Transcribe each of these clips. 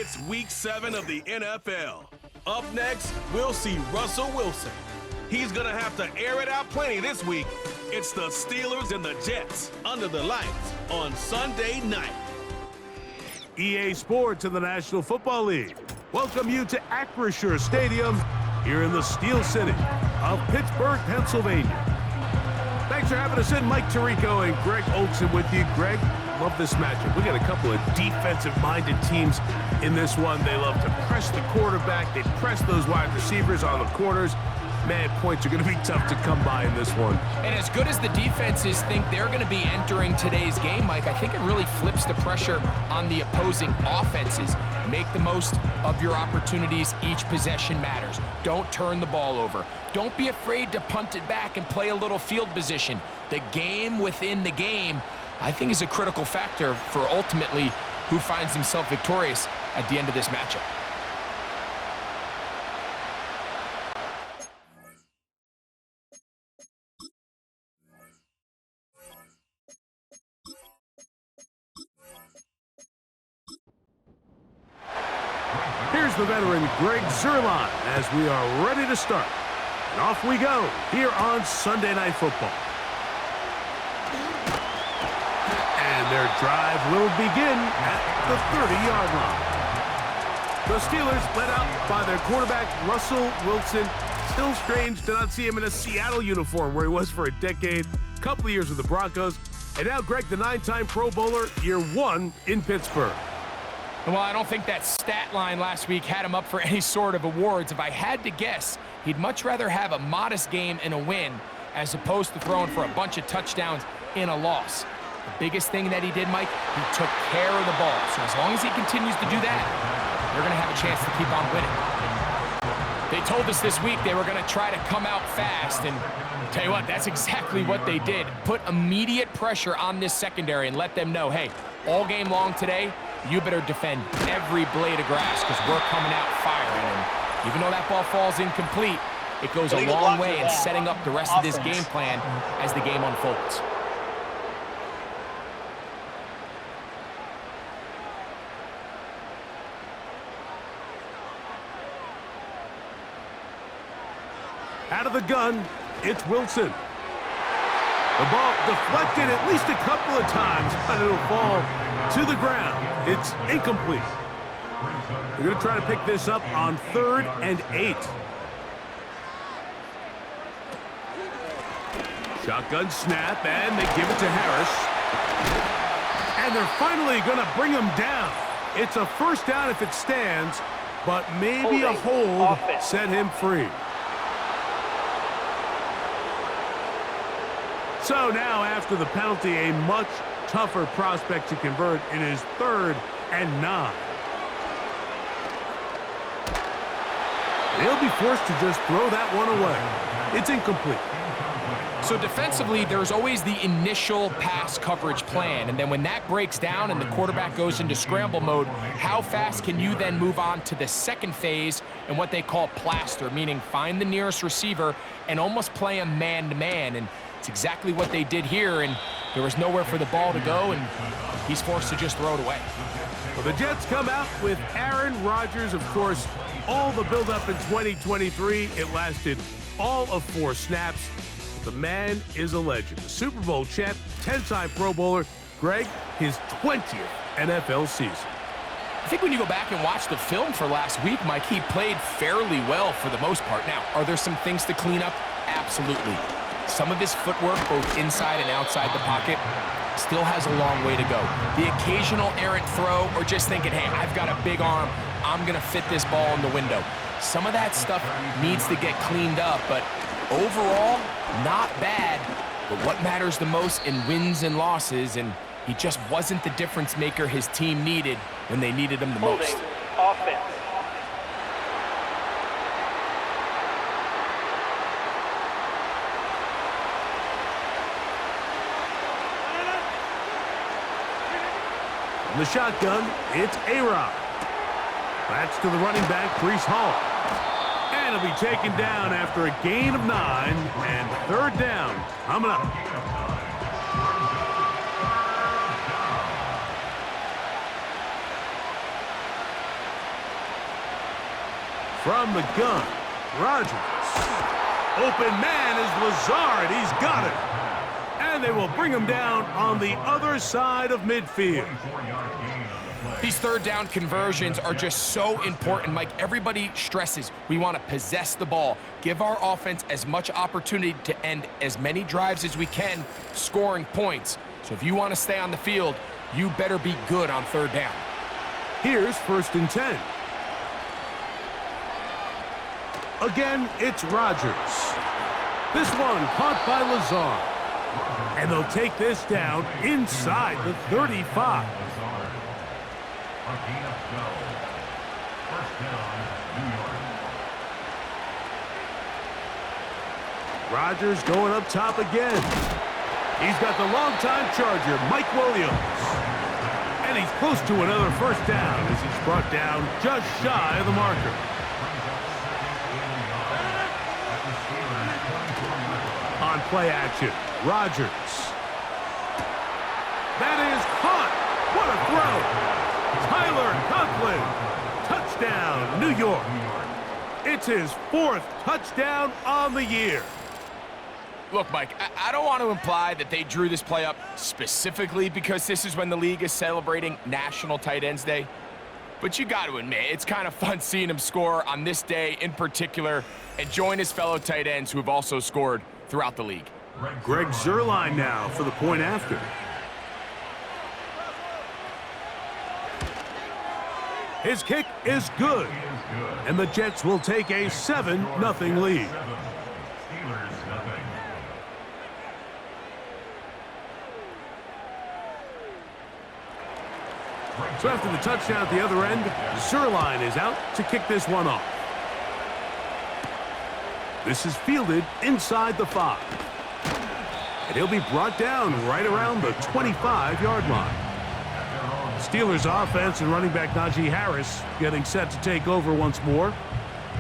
It's Week 7 of the NFL. Up next, we'll see Russell Wilson. He's going to have to air it out plenty this week. It's the Steelers and the Jets under the lights on Sunday night. EA Sports and the National Football League welcome you to Acrisure Stadium here in the Steel City of Pittsburgh, Pennsylvania. Thanks for having us in. Mike Tirico and Greg Olson with you. Greg, love this matchup. We got a couple of defensive-minded teams in this one. They love to press the quarterback. They press those wide receivers on the corners. Man, points are going to be tough to come by in this one. And as good as the defenses think they're going to be entering today's game, Mike, I think it really flips the pressure on the opposing offenses. Make the most of your opportunities. Each possession matters. Don't turn the ball over. Don't be afraid to punt it back and play a little field position. The game within the game, I think, is a critical factor for ultimately who finds himself victorious at the end of this matchup. Here's the veteran Greg Zuerlein as we are ready to start. And off we go here on Sunday Night Football. And their drive will begin at the 30-yard line. The Steelers led out by their quarterback, Russell Wilson. Still strange to not see him in a Seattle uniform where he was for a decade, a couple of years with the Broncos. And now Greg, the 9-time Pro Bowler, year 1 in Pittsburgh. Well, I don't think that stat line last week had him up for any sort of awards. If I had to guess, he'd much rather have a modest game and a win as opposed to throwing for a bunch of touchdowns in a loss. The biggest thing that he did, Mike, he took care of the ball. So as long as he continues to do that, they're going to have a chance to keep on winning. They told us this week they were going to try to come out fast, and tell you what, that's exactly what they did. Put immediate pressure on this secondary and let them know, hey, all game long today, you better defend every blade of grass because we're coming out firing. And even though that ball falls incomplete, it goes a long way in setting up the rest of this game plan as the game unfolds. Out of the gun, it's Wilson. The ball deflected at least a couple of times, but it'll fall to the ground. It's incomplete. They're going to try to pick this up on 3rd and 8. Shotgun snap, and they give it to Harris. And they're finally going to bring him down. It's a first down if it stands, but maybe a hold set him free. So now, after the penalty, a much tougher prospect to convert. It is 3rd and 9. They'll be forced to just throw that one away. It's incomplete. So defensively, there's always the initial pass coverage plan, and then when that breaks down and the quarterback goes into scramble mode, how fast can you then move on to the second phase and what they call plaster, meaning find the nearest receiver and almost play him man-to-man. And it's exactly what they did here, and there was nowhere for the ball to go, and he's forced to just throw it away. Well, the Jets come out with Aaron Rodgers, of course, all the build-up in 2023. It lasted all of 4 snaps. The man is a legend. The Super Bowl champ, 10-time Pro Bowler. Greg, his 20th NFL season. I think when you go back and watch the film for last week, Mike, he played fairly well for the most part. Now, are there some things to clean up? Absolutely. Some of his footwork, both inside and outside the pocket, still has a long way to go. The occasional errant throw or just thinking, hey, I've got a big arm, I'm going to fit this ball in the window. Some of that stuff needs to get cleaned up, but overall, not bad. But what matters the most in wins and losses, and he just wasn't the difference maker his team needed when they needed him the most. Offense. From the shotgun, it's A-Rod. That's to the running back, Breece Hall. And he'll be taken down after a gain of 9, and 3rd down coming up. From the gun, Rodgers. Open man is Lazard. He's got it. And they will bring him down on the other side of midfield. These third down conversions are just so important, Mike. Everybody stresses we want to possess the ball, give our offense as much opportunity to end as many drives as we can, scoring points. So if you want to stay on the field, you better be good on third down. Here's 1st and 10. Again, it's Rodgers. This one caught by Lazard. And they'll take this down inside the 35. Rodgers going up top again. He's got the longtime Charger, Mike Williams. And he's close to another 1st down as he's brought down just shy of the marker. On play action, Rodgers. That is caught. What a throw. Tyler Conklin. Touchdown, New York. It's his 4th touchdown on the year. Look, Mike, I don't want to imply that they drew this play up specifically because this is when the league is celebrating National Tight Ends Day. But you got to admit, it's kind of fun seeing him score on this day in particular and join his fellow tight ends who have also scored throughout the league. Greg Zuerlein now for the point after. His kick is good. And the Jets will take a 7-0 lead. So after the touchdown at the other end, Zuerlein is out to kick this one off. This is fielded inside the 5. And he'll be brought down right around the 25-yard line. Steelers offense and running back Najee Harris getting set to take over once more.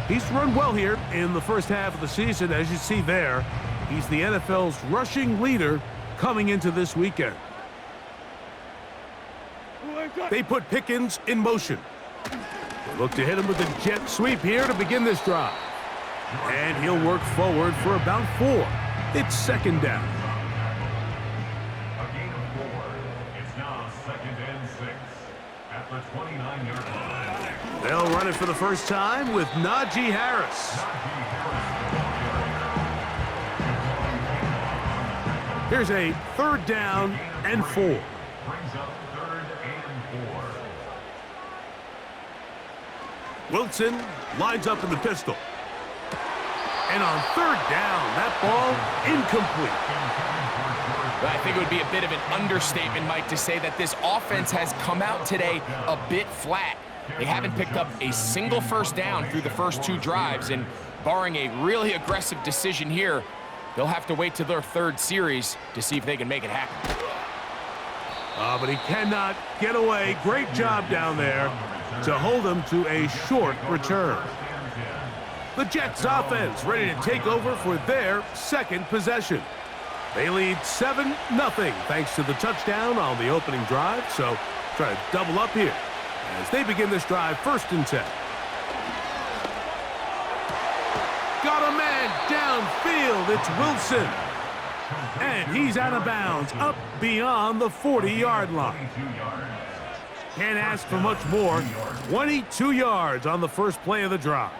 He's run well here in the first half of the season. As you see there, he's the NFL's rushing leader coming into this weekend. They put Pickens in motion. They look to hit him with a jet sweep here to begin this drive. And he'll work forward for about 4. It's 2nd down. A gain of 4. It's now 2nd and 6 at the 29-yard line. They'll run it for the first time with Najee Harris. Here's a 3rd down and 4. Brings up 3rd and 4. Wilson lines up in the pistol. And on 3rd down, that ball incomplete. I think it would be a bit of an understatement, Mike, to say that this offense has come out today a bit flat. They haven't picked up a single 1st down through the first 2 drives, and barring a really aggressive decision here, they'll have to wait to their 3rd series to see if they can make it happen. But he cannot get away. Great job down there to hold him to a short return. The Jets offense ready to take over for their 2nd possession. They lead 7-0 thanks to the touchdown on the opening drive. So try to double up here as they begin this drive 1st and 10. Got a man downfield. It's Wilson. And he's out of bounds up beyond the 40-yard line. Can't ask for much more. 22 yards on the first play of the drive.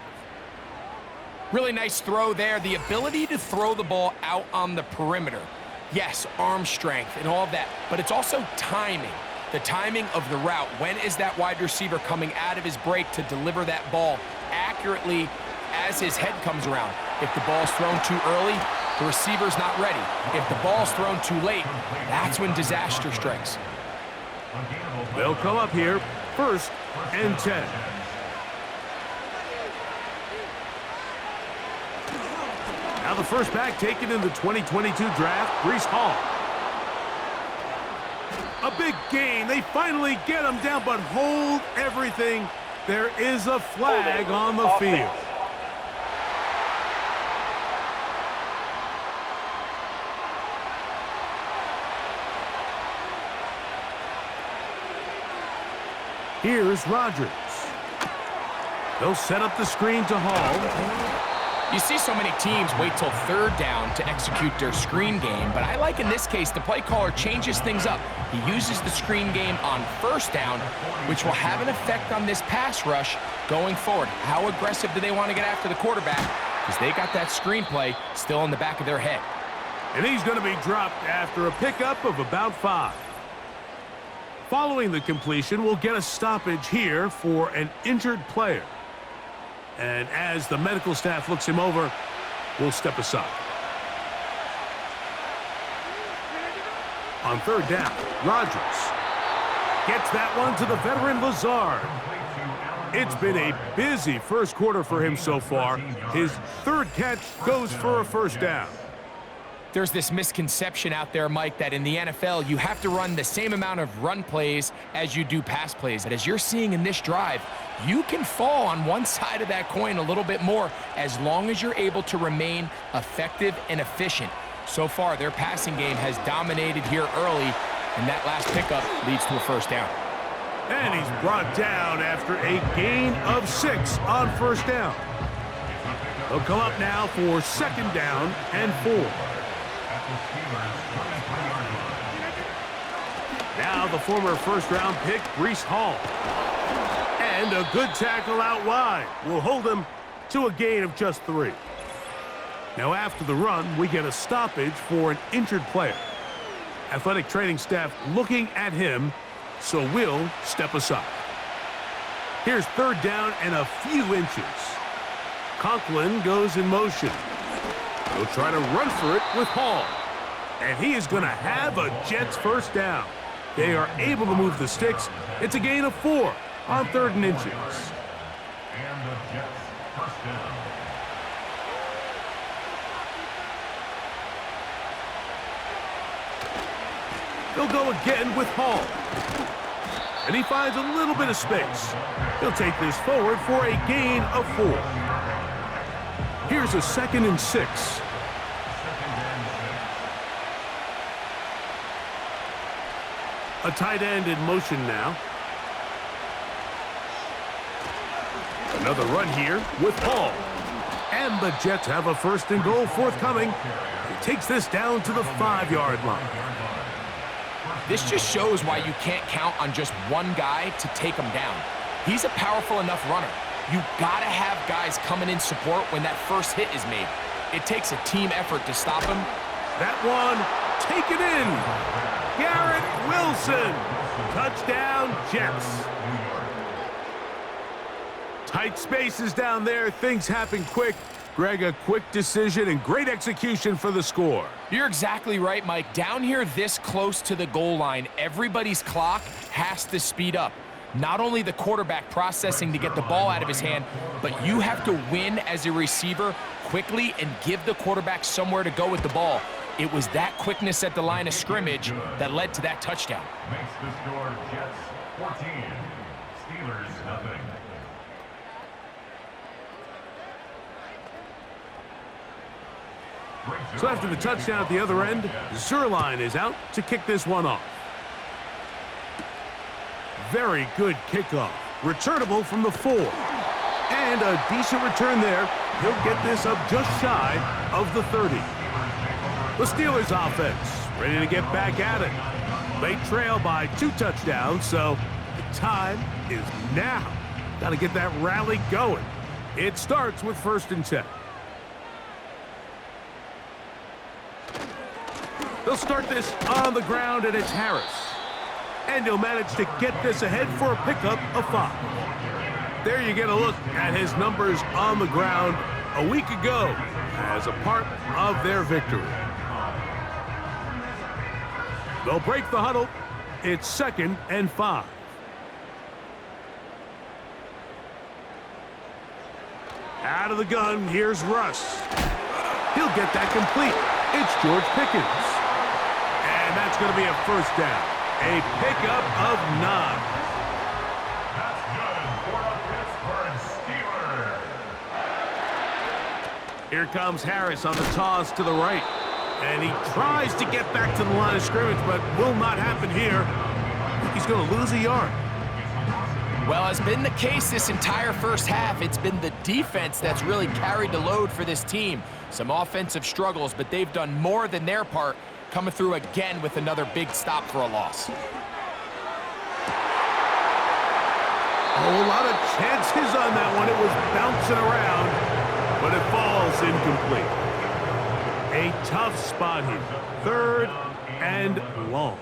Really nice throw there. The ability to throw the ball out on the perimeter. Yes, arm strength and all of that, but it's also timing. The timing of the route. When is that wide receiver coming out of his break to deliver that ball accurately as his head comes around? If the ball's thrown too early, the receiver's not ready. If the ball's thrown too late, that's when disaster strikes. They'll come up here 1st and 10. Now the first back taken in the 2022 draft, Breece Hall. A big gain. They finally get him down, but hold everything. There is a flag on the field. Here's Rodgers. They'll set up the screen to Hall. You see so many teams wait till third down to execute their screen game, but I like in this case the play caller changes things up. He uses the screen game on first down, which will have an effect on this pass rush going forward. How aggressive do they want to get after the quarterback? Because they got that screen play still in the back of their head. And he's going to be dropped after a pickup of about 5. Following the completion, we'll get a stoppage here for an injured player. And as the medical staff looks him over, we'll step aside. On third down, Rodgers gets that one to the veteran Lazard. It's been a busy first quarter for him so far. His third catch goes for a first down. There's this misconception out there, Mike, that in the NFL, you have to run the same amount of run plays as you do pass plays. And as you're seeing in this drive, you can fall on one side of that coin a little bit more as long as you're able to remain effective and efficient. So far, their passing game has dominated here early, and that last pickup leads to a first down. And he's brought down after a gain of 6 on first down. He'll come up now for second down and 4. Now the former first-round pick, Breece Hall. And a good tackle out wide will hold him to a gain of just 3. Now after the run, we get a stoppage for an injured player. Athletic training staff looking at him, so we'll step aside. Here's third down and a few inches. Conklin goes in motion. He'll try to run for it with Hall. And he is going to have a Jets first down. They are able to move the sticks. It's a gain of 4 on 3rd and inches. And the Jets first down. They'll go again with Hall. And he finds a little bit of space. He'll take this forward for a gain of 4. Here's a 2nd and 6. A tight end in motion now. Another run here with Hall. And the Jets have a 1st and goal forthcoming. He takes this down to the 5-yard line. This just shows why you can't count on just one guy to take him down. He's a powerful enough runner. You gotta have guys coming in support when that first hit is made. It takes a team effort to stop him. That one taken in. Garrett Wilson. Touchdown, Jets. Tight spaces down there. Things happen quick. Greg, a quick decision and great execution for the score. You're exactly right, Mike. Down here this close to the goal line, everybody's clock has to speed up. Not only the quarterback processing to get the ball out of his hand, but you have to win as a receiver quickly and give the quarterback somewhere to go with the ball. It was that quickness at the line of scrimmage that led to that touchdown. Makes the score Jets 14, Steelers nothing. So after the touchdown at the other end, Zerline is out to kick this one off. Very good kickoff. Returnable from the 4. And a decent return there. He'll get this up just shy of the 30. The Steelers offense ready to get back at it. They trail by 2 touchdowns, so the time is now. Got to get that rally going. It starts with 1st and 10. They'll start this on the ground, and it's Harris. And he'll manage to get this ahead for a pickup of 5. There you get a look at his numbers on the ground a week ago as a part of their victory. They'll break the huddle. It's 2nd and 5. Out of the gun, here's Russ. He'll get that complete. It's George Pickens. And that's going to be a first down. A pickup of 9. That's good for the Pittsburgh Steelers. Here comes Harris on the toss to the right. And he tries to get back to the line of scrimmage, but will not happen here. He's going to lose a yard. Well, as been the case this entire first half, it's been the defense that's really carried the load for this team. Some offensive struggles, but they've done more than their part, coming through again with another big stop for a loss. Oh, a lot of chances on that one. It was bouncing around, but it falls incomplete. A tough spot here. 3rd and long.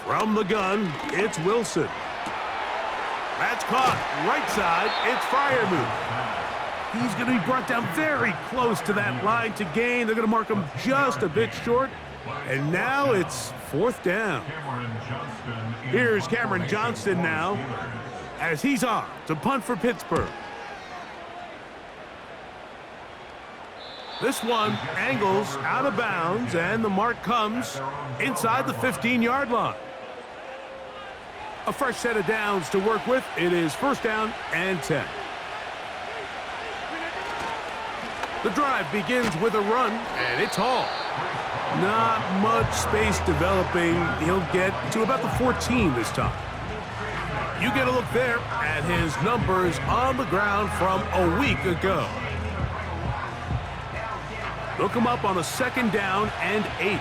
From the gun, it's Wilson. That's caught. Right side, it's Freiermuth. He's going to be brought down very close to that line to gain. They're going to mark him just a bit short. And now it's 4th down. Here's Cameron Johnston now as he's on to punt for Pittsburgh. This one angles out of bounds, and the mark comes inside the 15-yard line. A fresh set of downs to work with. It is 1st down and 10. The drive begins with a run, and it's Hall. Not much space developing. He'll get to about the 14 this time. You get a look there at his numbers on the ground from a week ago. They'll come up on a 2nd down and 8.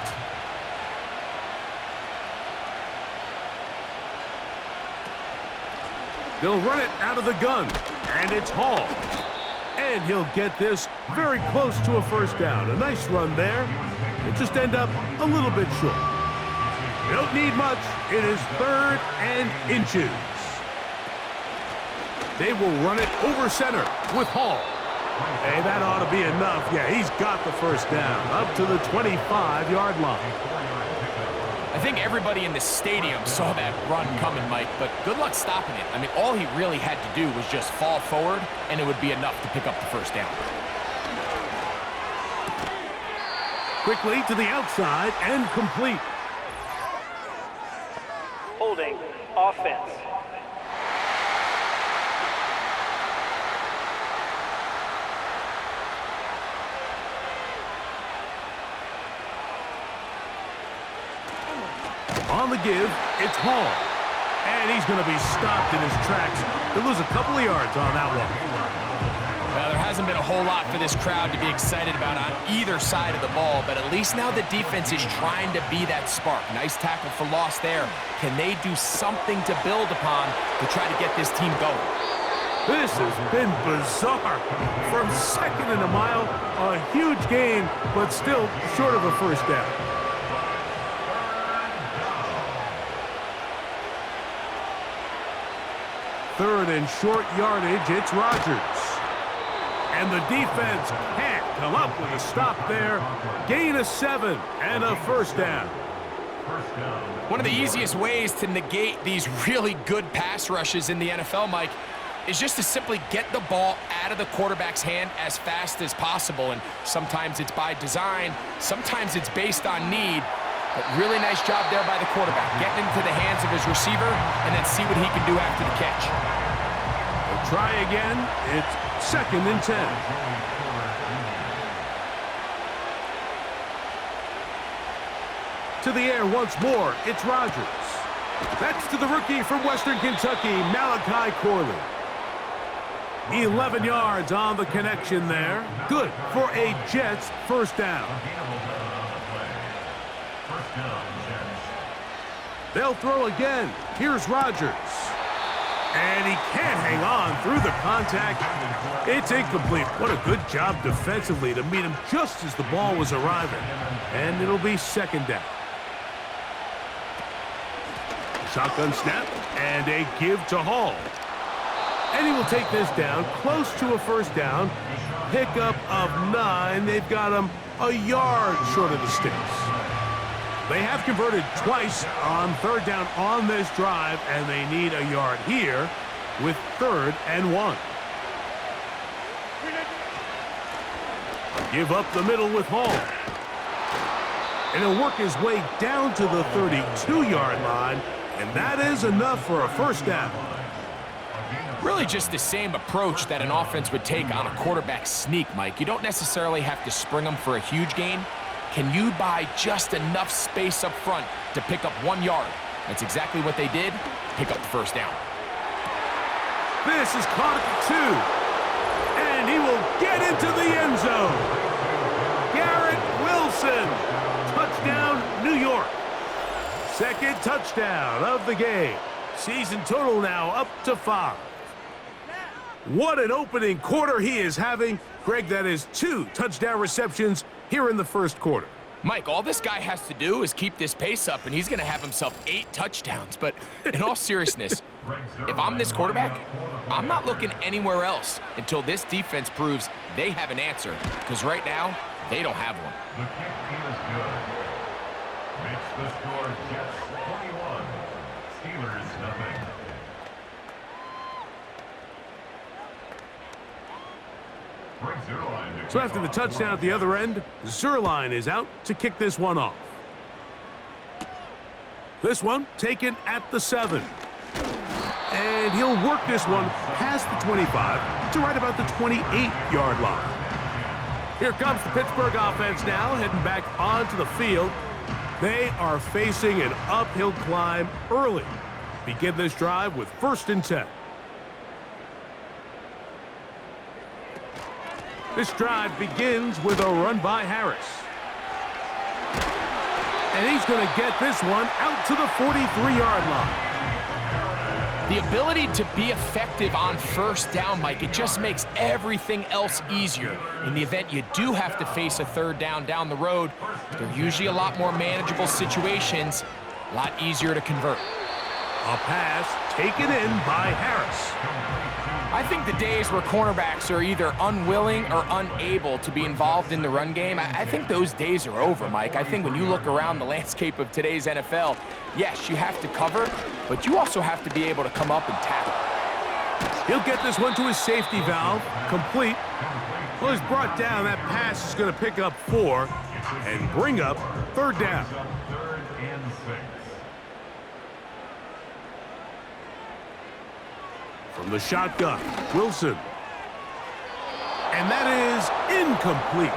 They'll run it out of the gun, and it's Hall. And he'll get this very close to a 1st down. A nice run there. It'll just end up a little bit short. They don't need much. It is 3rd and inches. They will run it over center with Hall. Hey, that ought to be enough. Yeah, he's got the 1st down up to the 25-yard line. I think everybody in the stadium saw that run coming, Mike, but good luck stopping it. I mean, all he really had to do was just fall forward, and it would be enough to pick up the 1st down. Quickly to the outside and complete. Holding offense. On the give, it's Hall. And he's going to be stopped in his tracks. He'll lose a couple of yards on that one. Well, there hasn't been a whole lot for this crowd to be excited about on either side of the ball, but at least now the defense is trying to be that spark. Nice tackle for loss there. Can they do something to build upon to try to get this team going? This has been bizarre. From 2nd and a mile, a huge gain, but still short of a 1st down. Third and short yardage, it's Rodgers. And the defense can't come up with a stop there. Gain of 7 and a 1st down. One of the easiest ways to negate these really good pass rushes in the NFL, Mike, is just to simply get the ball out of the quarterback's hand as fast as possible. And sometimes it's by design, sometimes it's based on need. But really nice job there by the quarterback, getting into the hands of his receiver and then see what he can do after the catch. They'll try again. It's 2nd and 10. To the air once more, it's Rodgers. That's to the rookie from Western Kentucky, Malachi Corley. 11 yards on the connection there. Good for a Jets 1st down. They'll throw again. Here's Rodgers. And he can't hang on through the contact. It's incomplete. What a good job defensively to meet him just as the ball was arriving. And it'll be 2nd down. Shotgun snap and a give to Hall. And he will take this down close to a 1st down. Pickup of 9. They've got him a yard short of the sticks. They have converted twice on 3rd down on this drive, and they need a yard here with 3rd and 1. Give up the middle with Hall. And he'll work his way down to the 32-yard line, and that is enough for a 1st down. Really just the same approach that an offense would take on a quarterback sneak, Mike. You don't necessarily have to spring them for a huge gain. Can you buy just enough space up front to pick up 1 yard? They'll try again. It's 2nd and 10. That's exactly what they did. Pick up the first down. This is caught at the 2. And he will get into the end zone. Garrett Wilson. Touchdown, New York. Second touchdown of the game. Season total now up to 5. What an opening quarter he is having. Greg, that is 2 touchdown receptions here in the first quarter. Mike, all this guy has to do is keep this pace up, and he's going to have himself 8 touchdowns. But in all seriousness, if I'm this quarterback, I'm not looking anywhere else until this defense proves they have an answer, because right now, they don't have one. The kick is good. Makes the score Jets 21, Steelers nothing. So after the touchdown at the other end, Zerline is out to kick this one off. This one taken at the 7. And he'll work this one past the 25 to right about the 28-yard line. Here comes the Pittsburgh offense now, heading back onto the field. They are facing an uphill climb early. Begin this drive with 1st and 10. This drive begins with a run by Harris. And he's going to get this one out to the 43-yard line. The ability to be effective on first down, Mike, it just makes everything else easier. In the event you do have to face a 3rd down the road, they're usually a lot more manageable situations, a lot easier to convert. A pass taken in by Harris. I think the days where cornerbacks are either unwilling or unable to be involved in the run game, I think those days are over, Mike. I think when you look around the landscape of today's NFL, yes, you have to cover, but you also have to be able to come up and tackle. He'll get this one to his safety valve, complete. Well, he's brought down. That pass is going to pick up 4 and bring up 3rd down. 3rd and 6. From the shotgun, Wilson. And that is incomplete.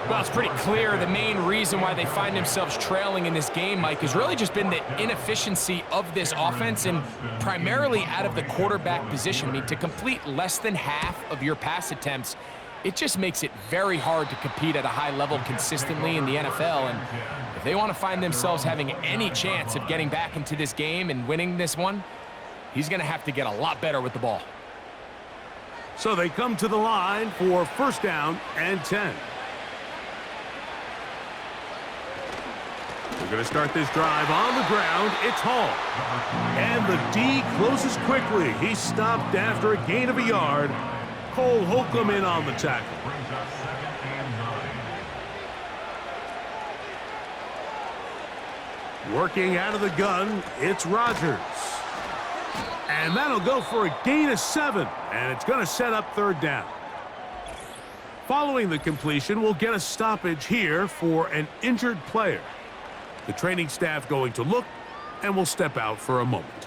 Well, it's pretty clear the main reason why they find themselves trailing in this game, Mike, has really just been the inefficiency of this offense and primarily out of the quarterback position. I mean, to complete less than half of your pass attempts, it just makes it very hard to compete at a high level consistently in the NFL. And if they want to find themselves having any chance of getting back into this game and winning this one, he's going to have to get a lot better with the ball. So they come to the line for 1st down and 10. We're going to start this drive on the ground. It's Hall. And the D closes quickly. He's stopped after a gain of a yard. Cole Holcomb in on the tackle. Brings up 2nd and 9. Working out of the gun, it's Rodgers. And that'll go for a gain of 7, and it's going to set up 3rd down. Following the completion, we'll get a stoppage here for an injured player. The training staff going to look, and we'll step out for a moment.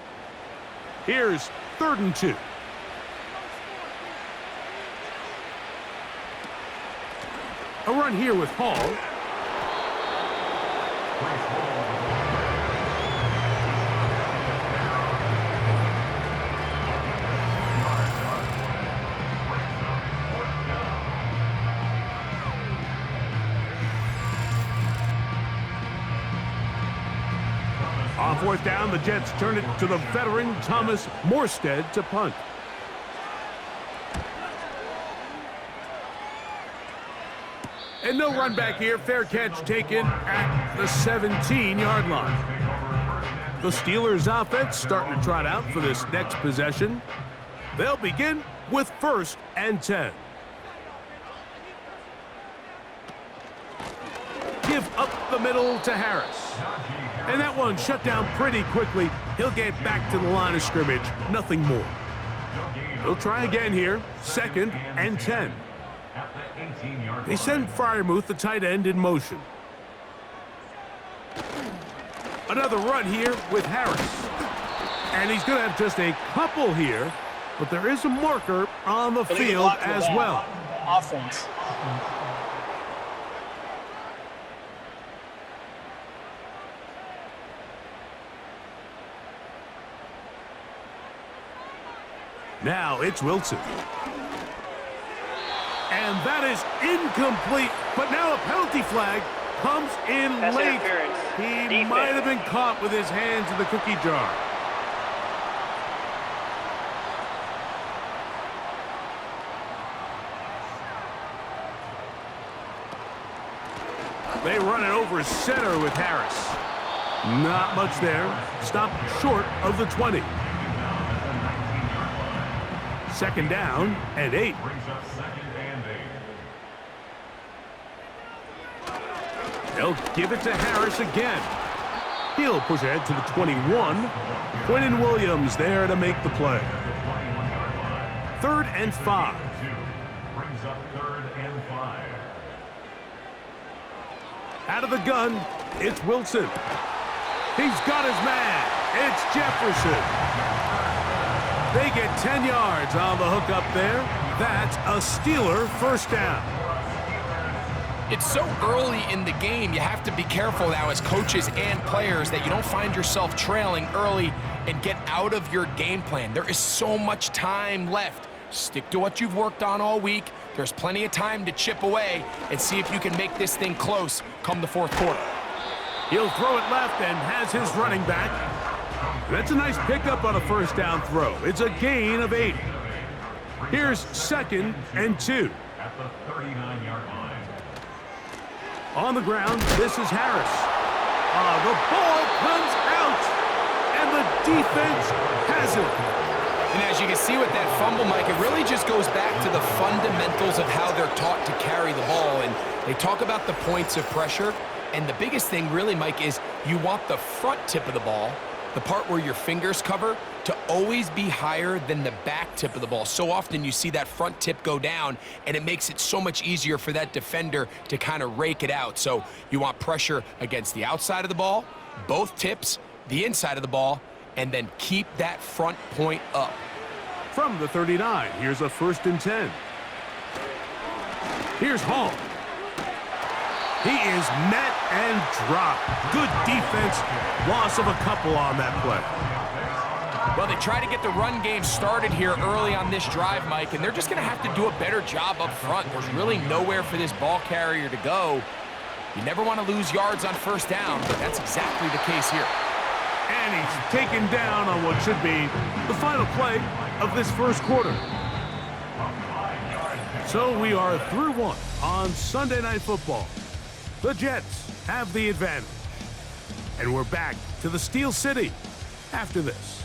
Here's 3rd and 2. A run here with Hall. On 4th down, the Jets turn it to the veteran Thomas Morstead to punt. And no run back here. Fair catch taken at the 17-yard line. The Steelers offense starting to trot out for this next possession. They'll begin with 1st and 10. Give up the middle to Harris. And that one shut down pretty quickly. He'll get back to the line of scrimmage. Nothing more. He'll try again here. 2nd and 10. They send Freiermuth, the tight end, in motion. Another run here with Harris. And he's going to have just a couple here, but there is a marker on the field as well. Offense. Now it's Wilson. And that is incomplete. But now a penalty flag comes in Pass late. interference. He Defense. might have been caught with his hands in the cookie jar. They run it over center with Harris. Not much there. Stopped short of the 20. Second down and 8. Brings up second and 8. They'll give it to Harris again. He'll push ahead to the 21. Quinton Williams there to make the play. 3rd and 5. Brings up 3rd and 5. Out of the gun, it's Wilson. He's got his man. It's Jefferson. They get 10 yards on the hook up there. That's a Steeler first down. It's so early in the game, you have to be careful now as coaches and players that you don't find yourself trailing early and get out of your game plan. There is so much time left. Stick to what you've worked on all week. There's plenty of time to chip away and see if you can make this thing close come the 4th quarter. He'll throw it left and has his running back. That's a nice pickup on a first down throw. It's a gain of 8. Here's 2nd and 2. At the 39-yard line. On the ground, this is Harris. The ball comes out, and the defense has it. And as you can see with that fumble, Mike, it really just goes back to the fundamentals of how they're taught to carry the ball. And they talk about the points of pressure. And the biggest thing really, Mike, is you want the front tip of the ball, the part where your fingers cover, to always be higher than the back tip of the ball. So often you see that front tip go down, and it makes it so much easier for that defender to kind of rake it out. So you want pressure against the outside of the ball, both tips, the inside of the ball, and then keep that front point up. From the 39, here's a 1st and 10. Here's Hall. He is met and dropped. Good defense. Loss of a couple on that play. Well, they try to get the run game started here early on this drive, Mike, and they're just going to have to do a better job up front. There's really nowhere for this ball carrier to go. You never want to lose yards on first down, but that's exactly the case here. And he's taken down on what should be the final play of this first quarter. So we are through one on Sunday Night Football. The Jets have the advantage. And we're back to the Steel City after this.